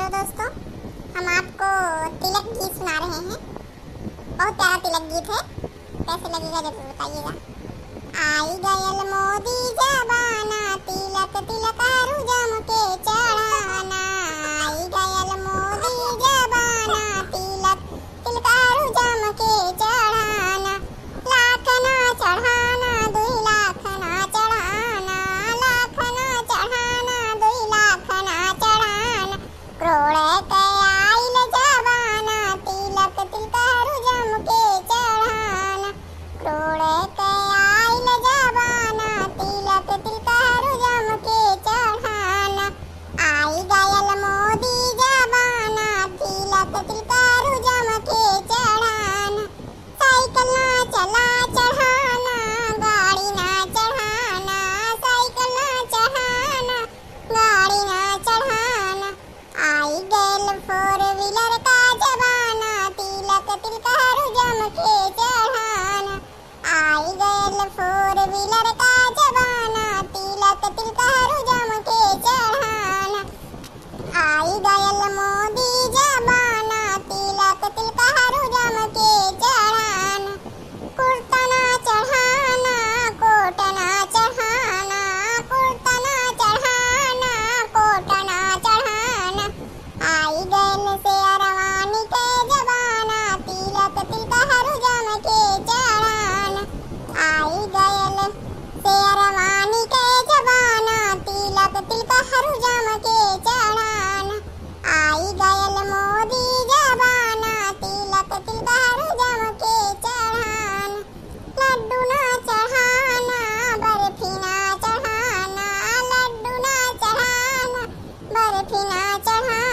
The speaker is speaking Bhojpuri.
दोस्तों, हम आपको तिलक गीत सुना रहे हैं। बहुत प्यारा तिलक गीत है, कैसे लगेगा जरूर बताइएगा। आई गयल मोदी जबाना, तिलक तिलक जम के चढ़ाना। आई गयल मोदी जबाना, तिलक तिलक जम के चढ़ाना। लाख ना चढ़ाना, 2 लाख ना चढ़ाना। लाख ना चढ़ाना, 2 लाख ना चढ़ाना। करोड़ के आइल जबाना, तिलक तिलक जम के चढ़ाना। करोड़ के आइल जबाना, तिलक तिलक जम के चढ़ाना। आई गयल मोदी जबाना, तिलक तिलक जम के चढ़ाना। साइकिल ना चला चढ़ाना, गाड़ी ना चढ़ाना। साइकिल ना चढ़ाना, गाड़ी ना चढ़ाना। आई गयल 4 व्हीलर का जमाना, तिलक तिलक जम के चढ़ाना। आई गयल 4 व्हीलर का जमाना, तिलक तिलक जम के चढ़ाना। आई गयल मोदी जबाना, तिलक तिलक जम के चढ़ाना। कुर्ता ना चढ़ाना, कोट ना चढ़ाना। कुर्ता ना चढ़ाना, कोट ना चढ़ाना। आई गयल शेरवानी के जबाना, तिलक तिलक जम के चढ़ाना। आई गयल शेरवानी के जबाना, तिलक तिलक जम के चढ़ाना। आई गयल मोदी जबाना, तिलक तिलक जम के चढ़ाना। लड्डू ना चढ़ाना, बर्फी ना चढ़ाना। लड्डू ना चढ़ाना, बर्फी ना चढ़ाना।